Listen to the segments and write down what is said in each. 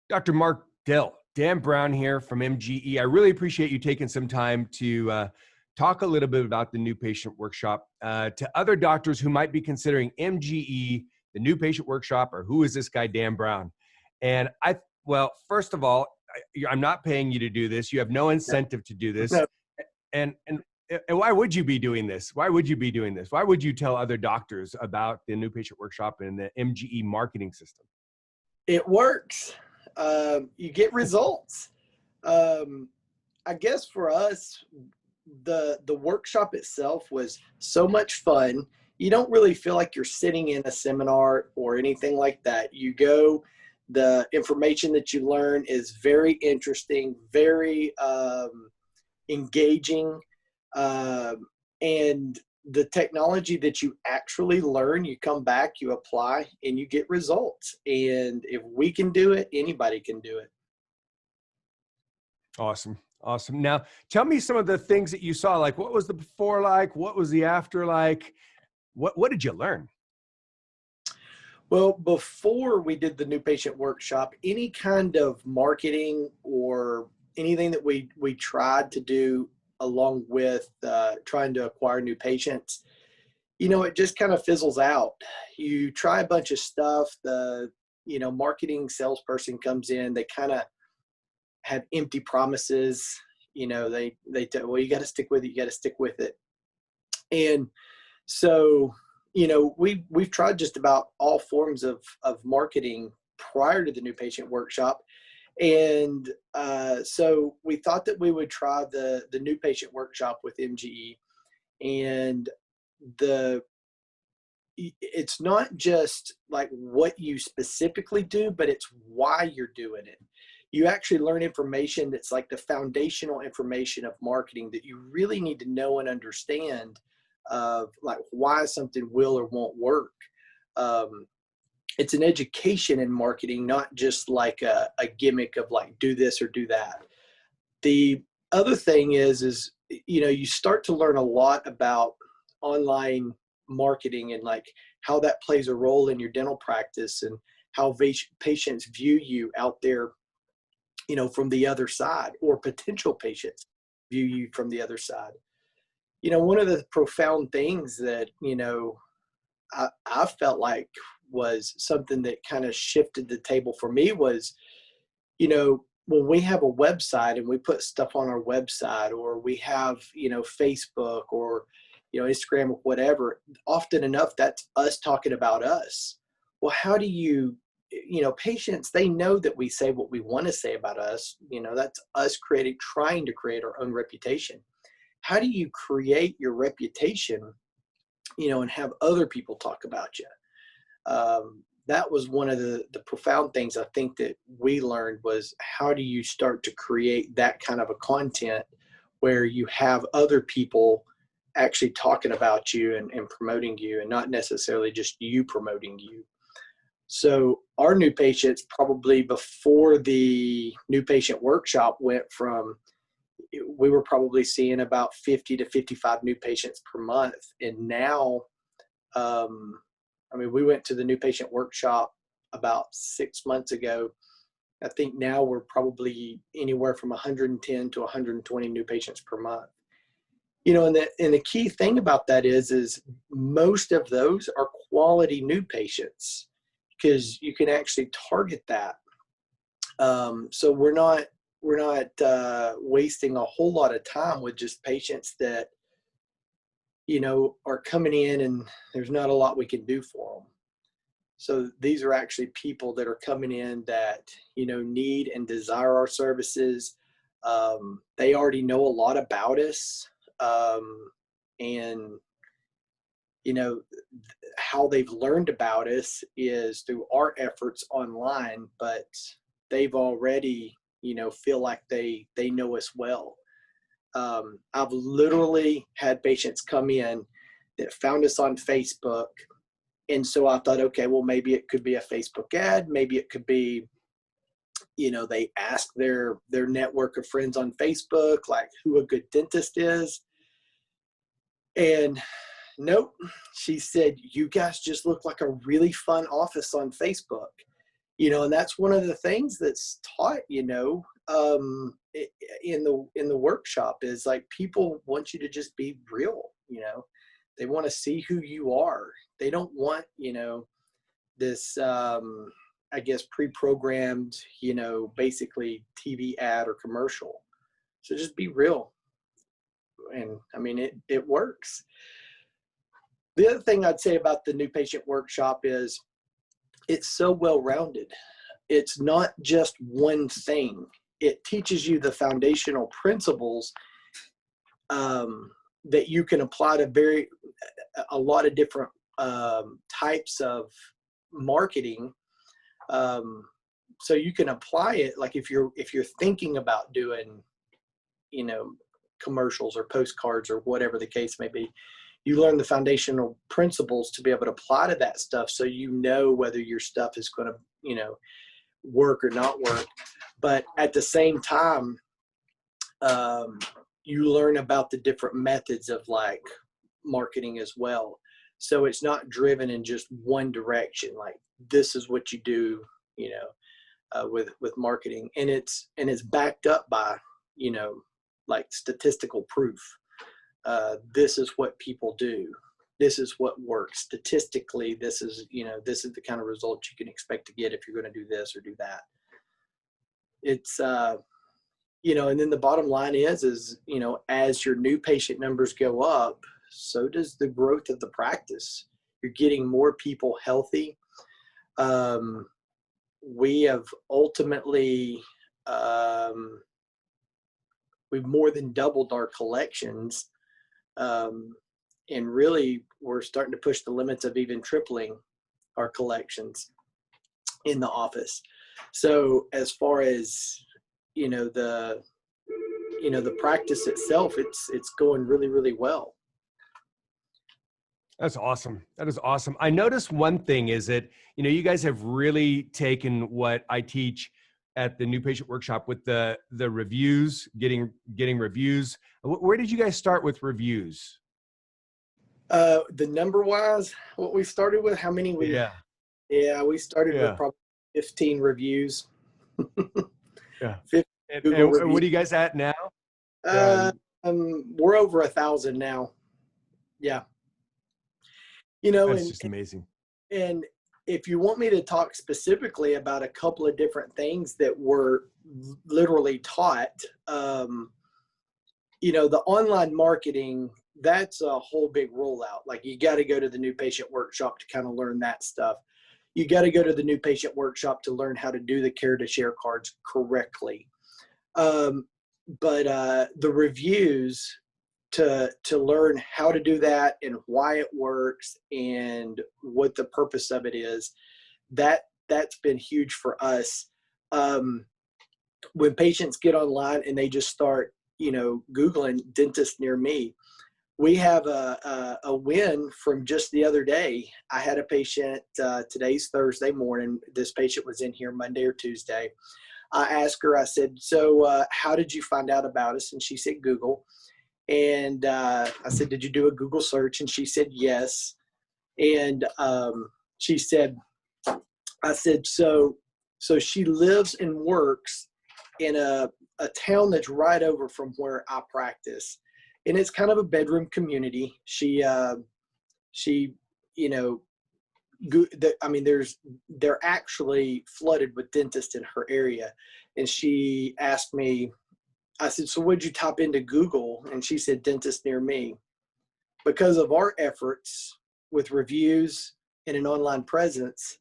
Dr. Mark Dill, Dan Brown here from MGE. I really appreciate you taking some time to talk a little bit about the new patient workshop to other doctors who might be considering MGE, the new patient workshop, or who is this guy, Dan Brown? And well, first of all, I'm not paying you to do this. You have no incentive to do this. No, And why would you be doing this? Why would you be doing this? Why would you tell other doctors about the new patient workshop and the MGE marketing system? it works. You get results. I guess for us, the workshop itself was so much fun. You don't really feel like you're sitting in a seminar or anything like that. You go, the information that you learn is very interesting, very engaging, and the technology that you actually learn, you come back, you apply, and you get results. And if we can do it, anybody can do it. Awesome. Awesome. Now, tell me some of the things that you saw. Like, what was the before like? What was the after like? What did you learn? Well, before we did the new patient workshop, any kind of marketing or anything that we tried to do along with trying to acquire new patients, it just kind of fizzles out. You try a bunch of stuff, the marketing salesperson comes in, they kind of have empty promises. They tell, well, you got to stick with it, you got to stick with it. And so we've tried just about all forms of marketing prior to the new patient workshop. And so we thought that we would try the new patient workshop with MGE. And it's not just like what you specifically do, but it's why you're doing it. You actually learn information that's like the foundational information of marketing that you really need to know and understand, of like why something will or won't work. It's an education in marketing, not just like a gimmick of like do this or do that. The other thing is you start to learn a lot about online marketing and like how that plays a role in your dental practice and how patients view you out there, from the other side, or potential patients view you from the other side. One of the profound things that, I felt like was something that kind of shifted the table for me was, when we have a website and we put stuff on our website, or we have, Facebook or, Instagram or whatever, often enough, that's us talking about us. Well, how do patients, they know that we say what we want to say about us. That's us trying to create our own reputation. How do you create your reputation, and have other people talk about you? That was one of the profound things I think that we learned was, how do you start to create that kind of a content where you have other people actually talking about you and promoting you, and not necessarily just you promoting you. So our new patients, probably before the new patient workshop, we were probably seeing about 50 to 55 new patients per month. And now, we went to the new patient workshop about 6 months ago. I think now we're probably anywhere from 110 to 120 new patients per month. And the key thing about that is most of those are quality new patients, because you can actually target that. So we're not wasting a whole lot of time with just patients that, are coming in and there's not a lot we can do for them. So these are actually people that are coming in that, need and desire our services. They already know a lot about us. And, how they've learned about us is through our efforts online, but they've already, feel like they know us well. I've literally had patients come in that found us on Facebook. And so I thought, okay, well, maybe it could be a Facebook ad. Maybe it could be, they asked their network of friends on Facebook, like who a good dentist is. And nope, she said, you guys just look like a really fun office on Facebook. And that's one of the things that's taught, in the workshop is like people want you to just be real. They want to see who you are. They don't want this I guess pre-programmed basically TV ad or commercial. So just be real. And I mean it works. The other thing I'd say about the new patient workshop is it's so well-rounded. It's not just one thing. It teaches you the foundational principles that you can apply to a lot of different types of marketing. So you can apply it, like if you're thinking about doing, commercials or postcards or whatever the case may be, you learn the foundational principles to be able to apply to that stuff. So whether your stuff is going to, work or not work. But at the same time, you learn about the different methods of like marketing as well. So it's not driven in just one direction. Like this is what you do, with marketing, and it's backed up by, like statistical proof. This is what people do. This is what works statistically. This is the kind of results you can expect to get if you're going to do this or do that. It's, and then the bottom line is, as your new patient numbers go up, so does the growth of the practice. You're getting more people healthy. We have ultimately, we've more than doubled our collections. And really, we're starting to push the limits of even tripling our collections in the office. So as far as, the practice itself, it's going really, really well. That's awesome. That is awesome. I noticed one thing is that, you guys have really taken what I teach at the new patient workshop with the reviews, getting reviews. Where did you guys start with reviews? The number wise, what we started with, how many we we started with probably 15 reviews. Yeah. And what are you guys at now? We're over 1,000 now. Yeah. That's just amazing. And if you want me to talk specifically about a couple of different things that were literally taught, the online marketing, that's a whole big rollout. Like you got to go to the new patient workshop to kind of learn that stuff. You got to go to the new patient workshop to learn how to do the care to share cards correctly. But the reviews to learn how to do that and why it works and what the purpose of it is, that's been huge for us. When patients get online and they just start, Googling dentist near me, we have a win from just the other day. I had a patient, today's Thursday morning. This patient was in here Monday or Tuesday. I asked her, I said, so how did you find out about us? And she said, Google. And I said, did you do a Google search? And she said, yes. And she said, I said, so she lives and works in a town that's right over from where I practice. And it's kind of a bedroom community. They're actually flooded with dentists in her area. And she asked me, I said, so what'd you type into Google? And she said, dentist near me. Because of our efforts with reviews and an online presence,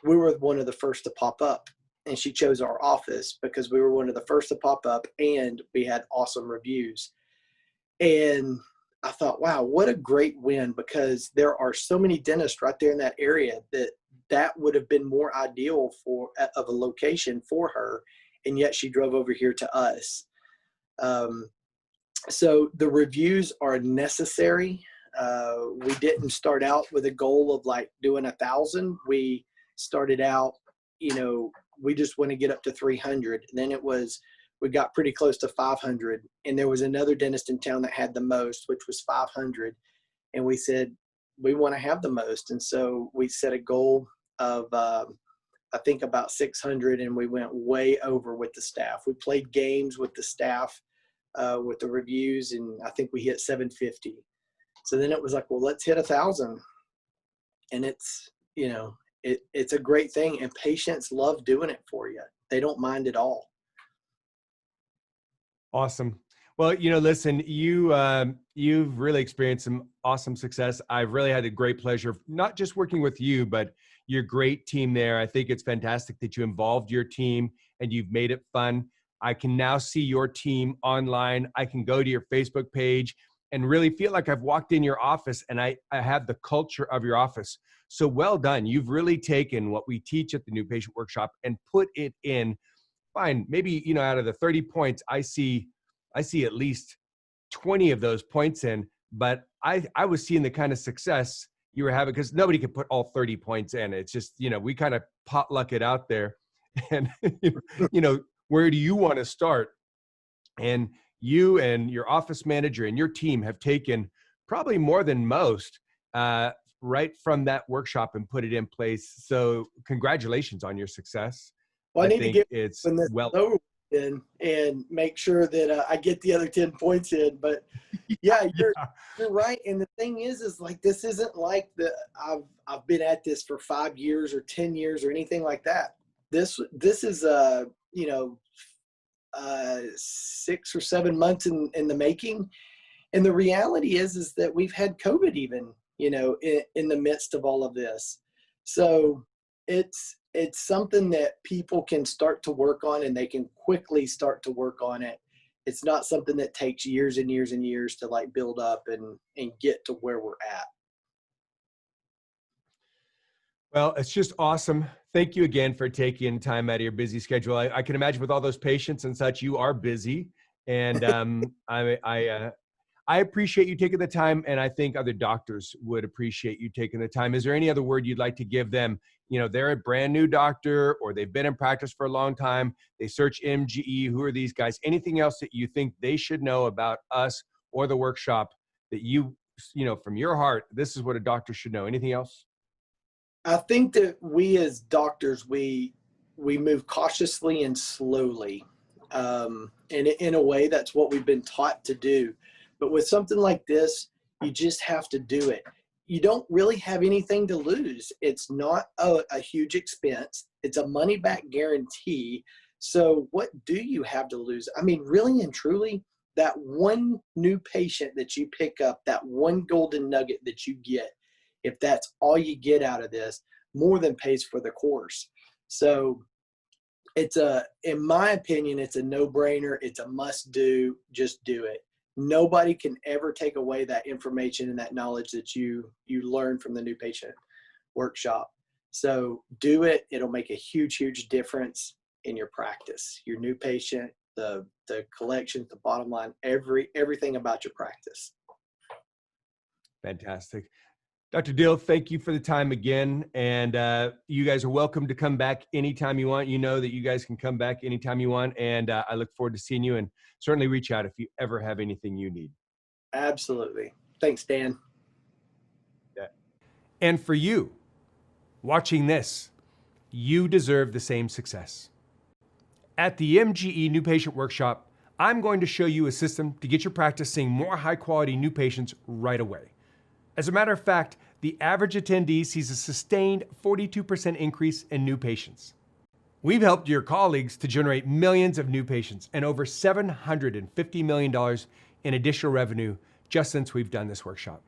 we were one of the first to pop up. And she chose our office because we were one of the first to pop up and we had awesome reviews. And I thought, wow, what a great win, because there are so many dentists right there in that area that would have been more ideal of a location for her. And yet she drove over here to us. So the reviews are necessary. We didn't start out with a goal of like doing 1,000. We started out, we just want to get up to 300. And then we got pretty close to 500. And there was another dentist in town that had the most, which was 500. And we said, we want to have the most. And so we set a goal of I think about 600, and we went way over with the staff. We played games with the staff, with the reviews, and I think we hit 750. So then it was like, well, let's hit 1,000. And it's, it's a great thing, and patients love doing it for you. They don't mind at all. Awesome. Well, listen, you've really experienced some awesome success. I've really had a great pleasure of not just working with you, but your great team there. I think it's fantastic that you involved your team and you've made it fun. I can now see your team online. I can go to your Facebook page and really feel like I've walked in your office and I have the culture of your office. So well done. You've really taken what we teach at the New Patient Workshop and put it in. Fine, maybe, out of the 30 points, I see at least 20 of those points in, but I was seeing the kind of success you were having because nobody could put all 30 points in. It's just, we kind of potluck it out there. And, where do you want to start? And you and your office manager and your team have taken probably more than most right from that workshop and put it in place. So congratulations on your success. Well, I need to get it's when this well over in and make sure that I get the other 10 points in. But yeah, you're right. And the thing is like, this isn't like I've been at this for 5 years or 10 years or anything like that. This is 6 or 7 months in the making. And the reality is that we've had COVID even, in the midst of all of this. So it's something that people can start to work on, and they can quickly start to work on it. It's not something that takes years and years and years to like build up and get to where we're at. Well, it's just awesome. Thank you again for taking time out of your busy schedule. I can imagine with all those patients and such, you are busy. And I appreciate you taking the time, and I think other doctors would appreciate you taking the time. Is there any other word you'd like to give them? They're a brand new doctor, or they've been in practice for a long time. They search MGE. Who are these guys? Anything else that you think they should know about us or the workshop that from your heart, this is what a doctor should know? Anything else? I think that we as doctors, we move cautiously and slowly. And in a way, that's what we've been taught to do. But with something like this, you just have to do it. You don't really have anything to lose. It's not a huge expense. It's a money back guarantee. So what do you have to lose? I mean, really and truly, that one new patient that you pick up, that one golden nugget that you get, if that's all you get out of this, more than pays for the course. So in my opinion, it's a no-brainer. It's a must do. Just do it. Nobody can ever take away that information and that knowledge that you learn from the New Patient Workshop. So do it. It'll make a huge, huge difference in your practice, your new patient, the collections, the bottom line, everything about your practice. Fantastic. Dr. Dill, thank you for the time again. And you guys are welcome to come back anytime you want. You know that you guys can come back anytime you want. And I look forward to seeing you, and certainly reach out if you ever have anything you need. Absolutely. Thanks, Dan. Yeah. And for you watching this, you deserve the same success. At the MGE New Patient Workshop, I'm going to show you a system to get your practice seeing more high-quality new patients right away. As a matter of fact, the average attendee sees a sustained 42% increase in new patients. We've helped your colleagues to generate millions of new patients and over $750 million in additional revenue just since we've done this workshop.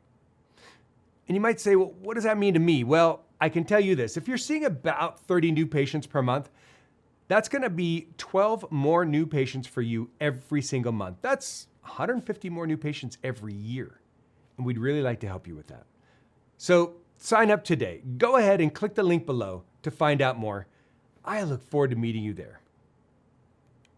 And you might say, well, what does that mean to me? Well, I can tell you this. If you're seeing about 30 new patients per month, that's going to be 12 more new patients for you every single month. That's 150 more new patients every year. And we'd really like to help you with that. So sign up today. Go ahead and click the link below to find out more. I look forward to meeting you there.